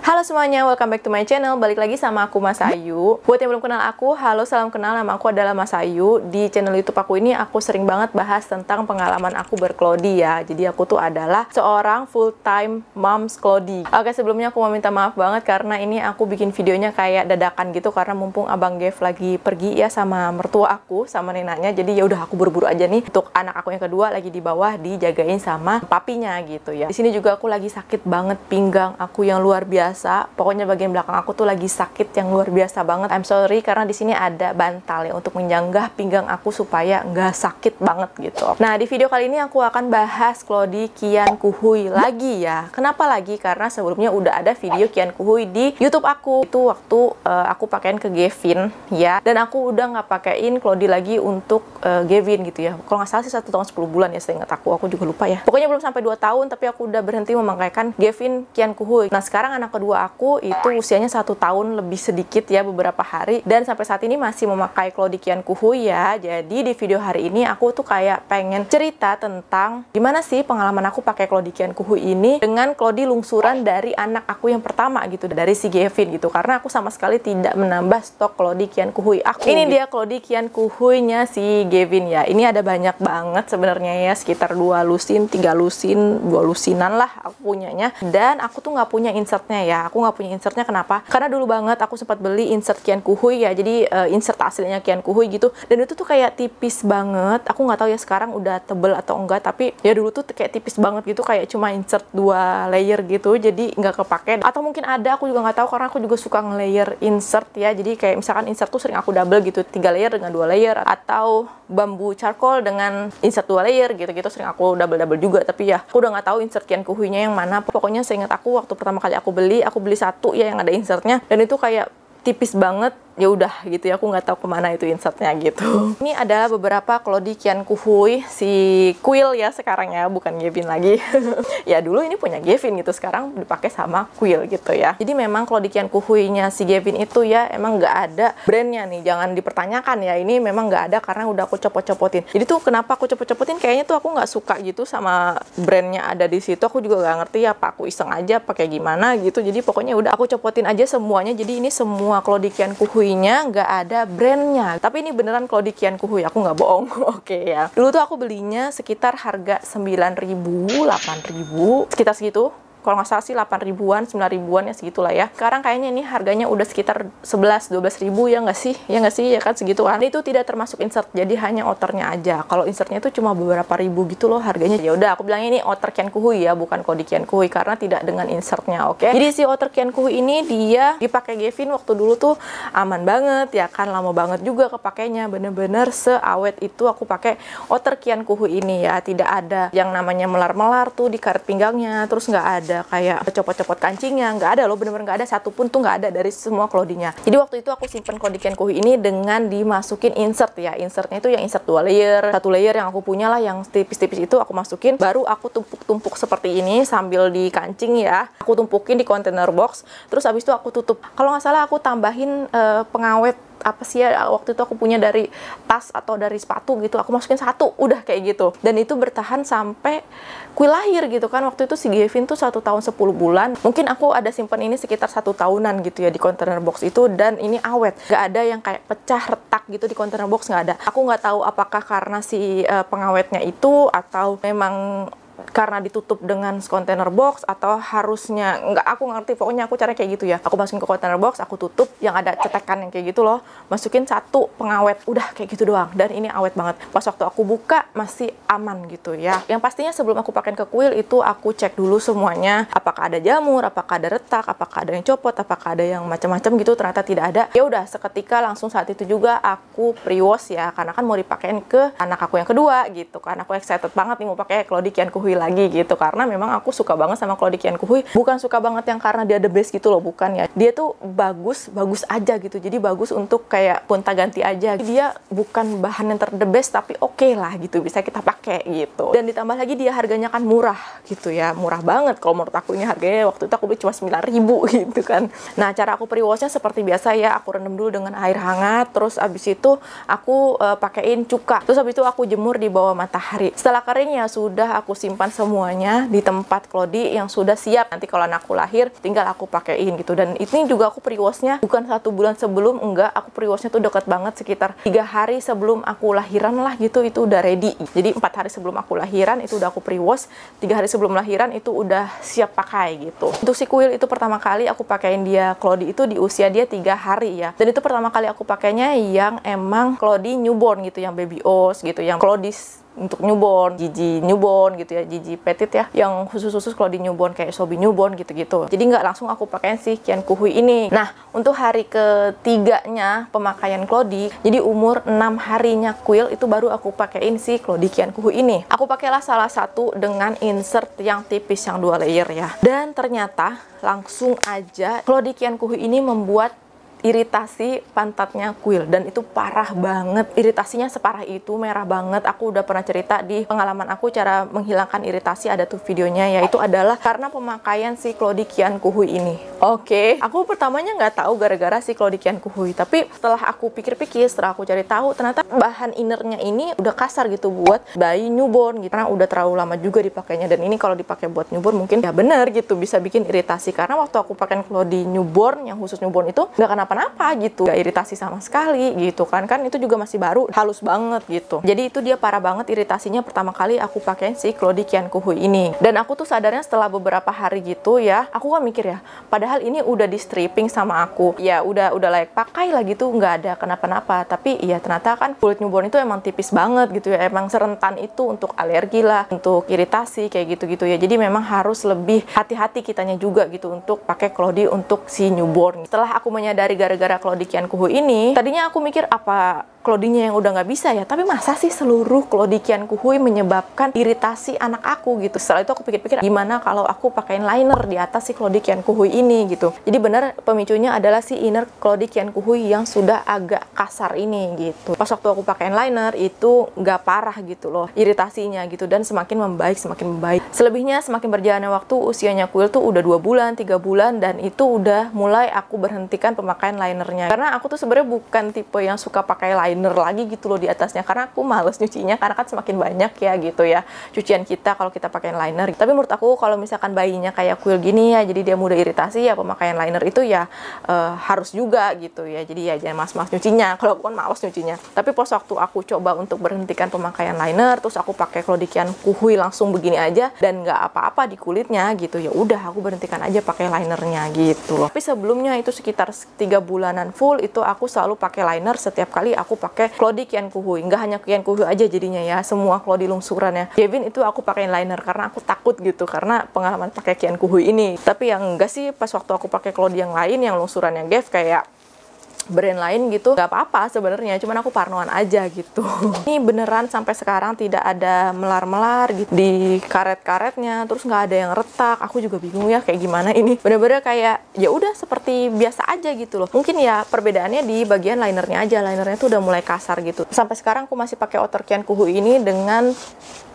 Halo semuanya, welcome back to my channel. Balik lagi sama aku Mas Ayu. Buat yang belum kenal aku, halo, salam kenal, nama aku adalah Mas Ayu. Di channel YouTube aku ini aku sering banget bahas tentang pengalaman aku berkelodi ya. Jadi aku tuh adalah seorang full time moms kelodi. Oke, sebelumnya aku mau minta maaf banget karena ini aku bikin videonya kayak dadakan gitu karena mumpung Abang Gev lagi pergi ya sama mertua aku, sama nenaknya. Jadi ya udah aku buru-buru aja nih untuk anak aku yang kedua lagi di bawah dijagain sama papinya gitu ya. Di sini juga aku lagi sakit banget pinggang aku yang luar biasa. Pokoknya bagian belakang aku tuh lagi sakit yang luar biasa banget. I'm sorry karena di sini ada bantal ya untuk menyanggah pinggang aku supaya nggak sakit banget gitu. Nah, di video kali ini aku akan bahas kelodi Qian Kuhui lagi ya. Kenapa lagi? Karena sebelumnya udah ada video Qian Kuhui di YouTube aku. Itu waktu aku pakein ke Gavin ya. Dan aku udah nggak pakein kelodi lagi untuk Gavin gitu ya. Kalau nggak salah sih 1 tahun 10 bulan ya seingat aku juga lupa ya. Pokoknya belum sampai 2 tahun tapi aku udah berhenti memakaikan Gavin Qian Kuhui. Nah, sekarang anak kedua aku itu usianya 1 tahun lebih sedikit ya, beberapa hari, dan sampai saat ini masih memakai kelodi Qian Kuhui ya. Jadi di video hari ini aku tuh kayak pengen cerita tentang gimana sih pengalaman aku pakai kelodi Qian Kuhui ini dengan kelodi lungsuran dari anak aku yang pertama gitu, dari si Gavin gitu, karena aku sama sekali tidak menambah stok kelodi Qian Kuhui aku. Ini dia kelodi Qian Kuhui-nya si Gavin ya. Ini ada banyak banget sebenarnya ya, sekitar 2 lusin, 3 lusin, 2 lusinan lah aku punyanya. Dan aku tuh nggak punya insertnya ya. Aku nggak punya insertnya, kenapa? Karena dulu banget aku sempat beli insert Qian Kuhui ya, jadi insert aslinya Qian Kuhui gitu, dan itu tuh kayak tipis banget. Aku nggak tahu ya sekarang udah tebel atau enggak, tapi ya dulu tuh kayak tipis banget gitu, kayak cuma insert 2 layer gitu, jadi nggak kepake. Atau mungkin ada, aku juga nggak tahu karena aku juga suka nge-layer insert ya, jadi kayak misalkan insert tuh sering aku double gitu, 3 layer dengan 2 layer, atau bambu charcoal dengan insert 2 layer gitu-gitu sering aku double juga. Tapi ya aku udah nggak tahu insert Qian Kuhui-nya yang mana. Pokoknya seingat aku waktu pertama kali aku beli 1 ya yang ada insertnya, dan itu kayak tipis banget. Ya udah gitu ya, aku nggak tahu kemana itu insertnya gitu. Ini adalah beberapa kelodi Qian Kuhui si Quill ya sekarang ya, bukan Gavin lagi. Ya dulu ini punya Gavin gitu, sekarang dipakai sama Quill gitu ya. Jadi memang kelodi Qian Kuhui-nya si Gavin itu ya emang nggak ada brandnya nih, jangan dipertanyakan ya, ini memang nggak ada karena udah aku copot-copotin. Jadi tuh kenapa aku copot-copotin, kayaknya tuh aku nggak suka gitu sama brandnya ada di situ. Aku juga nggak ngerti apa aku iseng aja pakai gimana gitu. Jadi pokoknya udah aku copotin aja semuanya. Jadi ini semua kelodi Qian Kuhui nggak ada brandnya, tapi ini beneran kelodi Qian Kuhui, aku nggak bohong. Oke ya, dulu tuh aku belinya sekitar harga 9.000, 8.000, sekitar segitu. Kalau nggak salah sih 8 ribuan, 9 ribuan ya segitulah ya. Sekarang kayaknya ini harganya udah sekitar 11-12 ribu ya nggak sih? Ya nggak sih? Ya kan segituan. Itu tidak termasuk insert, jadi hanya outernya aja. Kalau insertnya itu cuma beberapa ribu gitu loh harganya. Ya udah aku bilangnya ini outer Qian Kuhui ya, bukan kelodi Qian Kuhui karena tidak dengan insertnya, oke? Jadi si outer Qian Kuhui ini dia dipakai Gavin waktu dulu tuh aman banget ya kan, lama banget juga kepakainya, bener-bener seawet itu aku pakai outer Qian Kuhui ini ya. Tidak ada yang namanya melar-melar tuh di karet pinggangnya, terus nggak ada kayak copot-copot kancingnya, nggak ada loh, bener-bener nggak ada, satupun tuh nggak ada dari semua kelodinya. Jadi waktu itu aku simpen kelodi Qian Kuhui ini dengan dimasukin insert ya. Insertnya itu yang insert 2 layer, 1 layer yang aku punya lah yang tipis-tipis itu aku masukin, baru aku tumpuk-tumpuk seperti ini sambil di kancing ya. Aku tumpukin di container box, terus abis itu aku tutup. Kalau nggak salah aku tambahin pengawet apa sih ya, waktu itu aku punya dari tas atau dari sepatu gitu, aku masukin 1, udah kayak gitu. Dan itu bertahan sampai Quill lahir gitu kan. Waktu itu si Gavin tuh 1 tahun 10 bulan, mungkin aku ada simpan ini sekitar 1 tahunan gitu ya di container box itu, dan ini awet, nggak ada yang kayak pecah retak gitu di container box, nggak ada. Aku nggak tahu apakah karena si pengawetnya itu atau memang karena ditutup dengan container box, atau harusnya nggak, aku ngerti. Pokoknya aku cara kayak gitu ya, aku masukin ke container box, aku tutup yang ada cetekan yang kayak gitu loh, masukin 1 pengawet, udah kayak gitu doang, dan ini awet banget. Pas waktu aku buka masih aman gitu ya. Yang pastinya sebelum aku pakein ke Quill itu aku cek dulu semuanya, apakah ada jamur, apakah ada retak, apakah ada yang copot, apakah ada yang macam-macam gitu. Ternyata tidak ada. Ya udah, seketika langsung saat itu juga aku pre-wash ya, karena kan mau dipakein ke anak aku yang kedua gitu kan. Aku excited banget nih mau pakai kelodi Qian Kuhui lagi gitu, karena memang aku suka banget sama kelodi Qian Kuhui. Bukan suka banget yang karena dia the best gitu loh, bukan ya. Dia tuh bagus aja gitu, jadi bagus untuk kayak gonta ganti aja. Dia bukan bahan yang the best, tapi oke lah gitu, bisa kita pakai gitu. Dan ditambah lagi dia harganya kan murah gitu ya, murah banget kalau menurut aku. Ini harganya waktu itu aku beli cuma 9.000 gitu kan. Nah, cara aku pre-washnya seperti biasa ya, aku rendam dulu dengan air hangat, terus abis itu aku pakein cuka, terus abis itu aku jemur di bawah matahari. Setelah kering ya sudah, aku simpan simpan semuanya di tempat Clody yang sudah siap. Nanti kalau anakku lahir tinggal aku pakein gitu. Dan ini juga aku pre-washnya bukan 1 bulan sebelum, enggak, aku pre-washnya tuh deket banget, sekitar 3 hari sebelum aku lahiran lah gitu, itu udah ready. Jadi 4 hari sebelum aku lahiran itu udah aku pre-wash, 3 hari sebelum lahiran itu udah siap pakai gitu. Untuk si kuil itu pertama kali aku pakein dia Clody itu di usia dia 3 hari ya. Dan itu pertama kali aku pakainya yang emang Clody newborn gitu, yang baby os gitu, yang Clody untuk newborn, Gigi newborn gitu ya, Gigi petit ya, yang khusus-khusus kalau di newborn kayak Sobi newborn gitu-gitu. Jadi nggak langsung aku pakein si Qian Kuhui ini. Nah, untuk hari ketiganya pemakaian Clody, jadi umur 6 harinya kuil itu baru aku pakein si Clody Qian Kuhui ini. Aku pakailah salah satu dengan insert yang tipis yang 2 layer ya. Dan ternyata langsung aja Clody Qian Kuhui ini membuat iritasi pantatnya kuil, dan itu parah banget. Iritasinya separah itu, merah banget. Aku udah pernah cerita di pengalaman aku cara menghilangkan iritasi, ada tuh videonya, yaitu adalah karena pemakaian si Clody Qian Kuhui ini. Oke, aku pertamanya nggak tahu gara-gara si Clody Qian Kuhui, tapi setelah aku pikir-pikir, setelah aku cari tahu, ternyata bahan innernya ini udah kasar gitu buat bayi newborn gitu, karena udah terlalu lama juga dipakainya. Dan ini kalau dipakai buat newborn mungkin ya bener gitu, bisa bikin iritasi. Karena waktu aku pakai Clody newborn, yang khusus newborn itu nggak kenapa kenapa gitu, gak iritasi sama sekali gitu kan itu juga masih baru, halus banget gitu. Jadi itu dia parah banget iritasinya pertama kali aku pakai si Clody Qian Kuhui ini. Dan aku tuh sadarnya setelah beberapa hari gitu ya, aku kan mikir ya, padahal ini udah di stripping sama aku ya, udah layak pakai lah gitu, nggak ada kenapa-napa. Tapi iya ternyata kan kulit newborn itu emang tipis banget gitu ya, emang serentan itu untuk alergi lah, untuk iritasi kayak gitu-gitu ya. Jadi memang harus lebih hati-hati kitanya juga gitu untuk pakai Clody untuk si newborn. Setelah aku menyadari gara-gara Clody Qian Kuhui ini, tadinya aku mikir apa Clody-nya yang udah nggak bisa ya, tapi masa sih seluruh Clody Qian Kuhui menyebabkan iritasi anak aku gitu. Setelah itu aku pikir-pikir, gimana kalau aku pakein liner di atas si Clody Qian Kuhui ini gitu. Jadi benar pemicunya adalah si inner Clody Qian Kuhui yang sudah agak kasar ini gitu. Pas waktu aku pakein liner itu nggak parah gitu loh iritasinya gitu, dan semakin membaik. Selebihnya semakin berjalannya waktu, usianya kuil tuh udah 2 bulan, 3 bulan, dan itu udah mulai aku berhentikan pemakaian linernya. Karena aku tuh sebenarnya bukan tipe yang suka pakai liner lagi gitu loh di atasnya, karena aku males nyucinya, karena kan semakin banyak ya gitu ya cucian kita kalau kita pakai liner. Tapi menurut aku kalau misalkan bayinya kayak kuil gini ya, jadi dia mudah iritasi ya, pemakaian liner itu ya harus juga gitu ya. Jadi ya jangan mas-mas nyucinya, kalau aku kan males nyucinya. Tapi pas waktu aku coba untuk berhentikan pemakaian liner, terus aku pakai Clody Qian Kuhui langsung begini aja dan nggak apa-apa di kulitnya gitu, ya udah aku berhentikan aja pakai linernya gitu loh. Tapi sebelumnya itu sekitar 3 bulanan full itu aku selalu pakai liner setiap kali aku pakai Clody Qian Kuhui. Nggak hanya Qian Kuhui aja jadinya ya, semua Clody lungsurannya Gavin itu aku pakai liner karena aku takut gitu, karena pengalaman pakai Qian Kuhui ini. Tapi yang enggak sih, pas waktu aku pakai Clody yang lain yang lungsurannya Gav kayak brand lain gitu, nggak apa-apa sebenarnya, cuman aku parnoan aja gitu. Ini beneran sampai sekarang tidak ada melar-melar gitu di karet-karetnya, terus nggak ada yang retak. Aku juga bingung ya kayak gimana ini. Bener-bener kayak ya udah seperti biasa aja gitu loh. Mungkin ya perbedaannya di bagian linernya aja, linernya tuh udah mulai kasar gitu. Sampai sekarang aku masih pakai outer Qian Kuhui ini dengan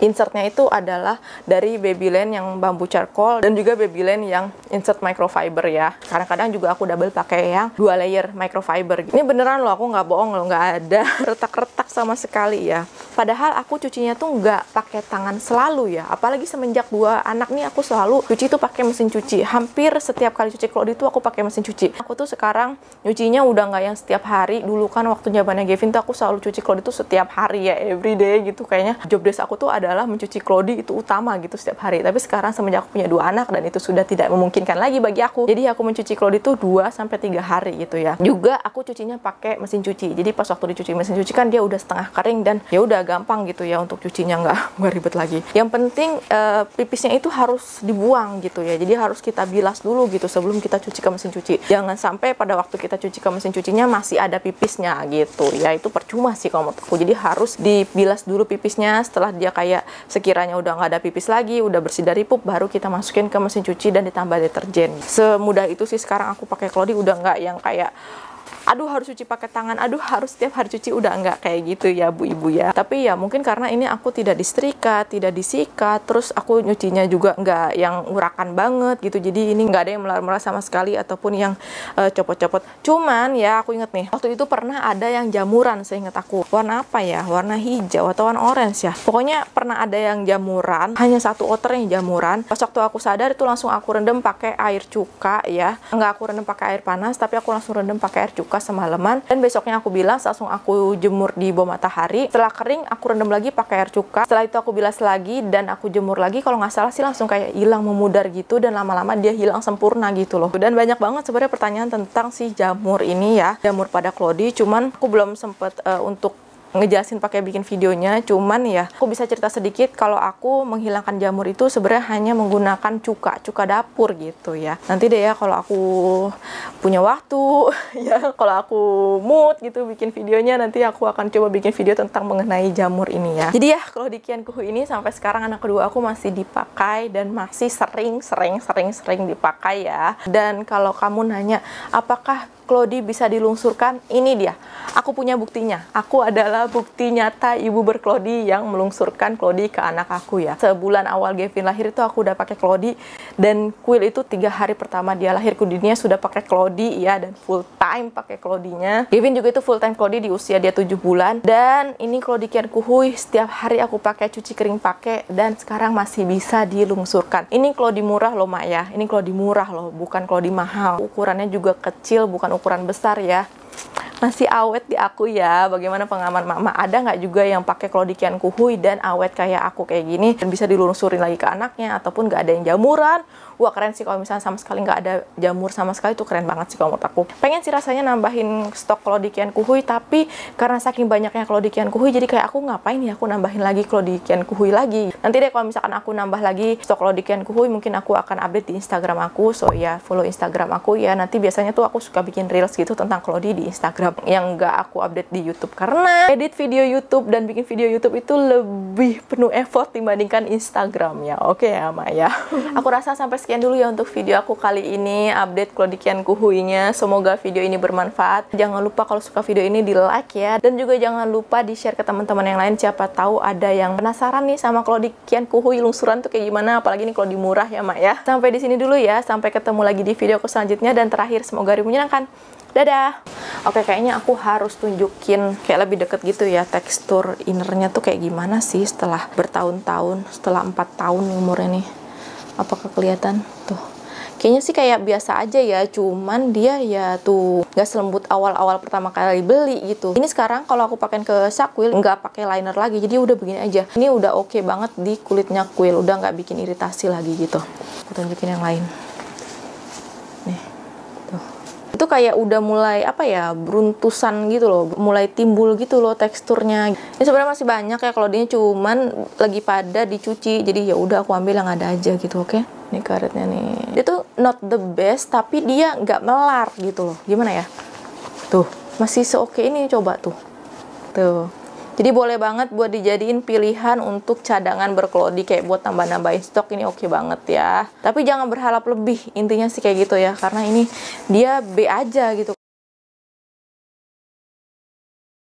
insertnya itu adalah dari Babyland yang bambu charcoal dan juga Babyland yang insert microfiber ya. Kadang-kadang juga aku double pakai yang 2 layer microfiber. Ini beneran loh, aku nggak bohong loh, nggak ada retak-retak sama sekali ya. Padahal aku cucinya tuh nggak pakai tangan selalu ya. Apalagi semenjak 2 anak nih aku selalu cuci tuh pakai mesin cuci. Hampir setiap kali cuci Clody tuh aku pakai mesin cuci. Aku tuh sekarang nyucinya udah nggak yang setiap hari. Dulu kan waktu zamannya Gavin tuh aku selalu cuci Clody tuh setiap hari ya, everyday gitu. Kayaknya job desk aku tuh adalah mencuci Clody itu utama gitu setiap hari. Tapi sekarang semenjak aku punya 2 anak dan itu sudah tidak memungkinkan lagi bagi aku. Jadi aku mencuci Clody tuh 2-3 hari gitu ya. Juga aku cucinya pakai mesin cuci. Jadi pas waktu dicuci mesin cuci kan dia udah setengah kering dan ya udah gampang gitu ya untuk cucinya, nggak ribet lagi. Yang penting pipisnya itu harus dibuang gitu ya. Jadi harus kita bilas dulu gitu sebelum kita cuci ke mesin cuci. Jangan sampai pada waktu kita cuci ke mesin cucinya masih ada pipisnya gitu. Ya itu percuma sih kalau menurut aku. Jadi harus dibilas dulu pipisnya. Setelah dia kayak sekiranya udah nggak ada pipis lagi, udah bersih dari pup, baru kita masukin ke mesin cuci dan ditambah deterjen. Semudah itu sih sekarang aku pakai Clody, udah nggak yang kayak aduh harus cuci pakai tangan, aduh harus setiap hari cuci, udah enggak kayak gitu ya Bu Ibu ya. Tapi ya mungkin karena ini aku tidak disetrika, tidak disikat, terus aku nyucinya juga enggak yang urakan banget gitu, jadi ini enggak ada yang melar-melar sama sekali ataupun yang copot-copot. Cuman ya aku inget nih, waktu itu pernah ada yang jamuran, seingat aku warna apa ya, warna hijau atau warna orange ya, pokoknya pernah ada yang jamuran, hanya satu outer yang jamuran. Pas waktu aku sadar itu langsung aku rendam pakai air cuka ya, enggak aku rendam pakai air panas, tapi aku langsung rendam pakai air cuka semalaman, dan besoknya aku bilas, langsung aku jemur di bawah matahari. Setelah kering aku rendam lagi pakai air cuka, setelah itu aku bilas lagi dan aku jemur lagi. Kalau nggak salah sih langsung kayak hilang, memudar gitu, dan lama-lama dia hilang sempurna gitu loh. Dan banyak banget sebenarnya pertanyaan tentang si jamur ini ya, jamur pada Cloudy, cuman aku belum sempet untuk ngejelasin pakai bikin videonya. Cuman ya aku bisa cerita sedikit kalau aku menghilangkan jamur itu sebenarnya hanya menggunakan cuka dapur gitu ya. Nanti deh ya kalau aku punya waktu ya, kalau aku mood gitu bikin videonya, nanti aku akan coba bikin video tentang mengenai jamur ini ya. Jadi ya Cloudy Kian Kuhu ini sampai sekarang anak kedua aku masih dipakai dan masih sering dipakai ya. Dan kalau kamu nanya apakah Cloudy bisa dilungsurkan, ini dia, aku punya buktinya. Aku adalah bukti nyata ibu berCloudy yang melungsurkan Cloudy ke anak aku ya. Sebulan awal Gavin lahir itu aku udah pakai Cloudy, dan Quill itu 3 hari pertama dia lahir ke dunia sudah pakai Cloudy ya, dan full time pakai Cloudy-nya. Gavin juga itu full time Cloudy di usia dia 7 bulan. Dan ini Cloudy Kian Kuhu setiap hari aku pakai, cuci kering pakai, dan sekarang masih bisa dilungsurkan. Ini Cloudy murah loh Mak ya, ini Cloudy murah loh, bukan Cloudy mahal. Ukurannya juga kecil, bukan ukuran besar ya. Masih awet di aku ya. Bagaimana pengaman mama? Ada nggak juga yang pakai Cloudy Kian Kuhu dan awet kayak aku kayak gini, dan bisa dilungsurin lagi ke anaknya, ataupun nggak ada yang jamuran? Wah keren sih kalau misalnya sama sekali nggak ada jamur sama sekali, itu keren banget sih kalau menurut aku. Pengen sih rasanya nambahin stok Cloudy Kian Kuhu, tapi karena saking banyaknya Cloudy Kian Kuhu, jadi kayak aku ngapain ya aku nambahin lagi Cloudy Kian Kuhu lagi. Nanti deh kalau misalkan aku nambah lagi stok Cloudy Kian Kuhu, mungkin aku akan update di Instagram aku. So ya follow Instagram aku ya. Nanti biasanya tuh aku suka bikin reels gitu tentang Cloudy di Instagram yang nggak aku update di YouTube, karena edit video YouTube dan bikin video YouTube itu lebih penuh effort dibandingkan Instagram ya. Oke ya Maya. Aku rasa sampai sekian dulu ya untuk video aku kali ini, update Cloudy Kian Kuhu-nya. Semoga video ini bermanfaat. Jangan lupa kalau suka video ini di like ya, dan juga jangan lupa di share ke teman-teman yang lain, siapa tahu ada yang penasaran nih sama Cloudy Kian Kuhu lungsuran tuh kayak gimana, apalagi ini Cloudy murah ya Mak ya. Sampai di sini dulu ya, sampai ketemu lagi di video aku selanjutnya, dan terakhir semoga hari menyenangkan. Dadah. Oke, kayaknya aku harus tunjukin kayak lebih deket gitu ya, tekstur innernya tuh kayak gimana sih setelah bertahun-tahun, setelah 4 tahun umurnya nih. Apakah kelihatan tuh? Kayaknya sih kayak biasa aja ya, cuman dia ya tuh nggak selembut awal-awal pertama kali beli gitu. Ini sekarang kalau aku pakai ke Quill nggak pakai liner lagi, jadi udah begini aja. Ini udah oke banget di kulitnya Quill, udah nggak bikin iritasi lagi gitu. Aku tunjukin yang lain. Nih, tuh. Itu kayak udah mulai apa ya, beruntusan gitu loh, mulai timbul gitu loh teksturnya. Ini sebenarnya masih banyak ya kalau dia, cuman lagi pada dicuci, jadi ya udah aku ambil yang ada aja gitu. Oke, ini karetnya nih, dia tuh not the best tapi dia nggak melar gitu loh. Gimana ya, tuh masih seoke ini, coba tuh. Jadi boleh banget buat dijadiin pilihan untuk cadangan berCloudy, kayak buat tambah-nambahin stok, ini oke banget ya. Tapi jangan berharap lebih, intinya sih kayak gitu ya, karena ini dia B aja gitu.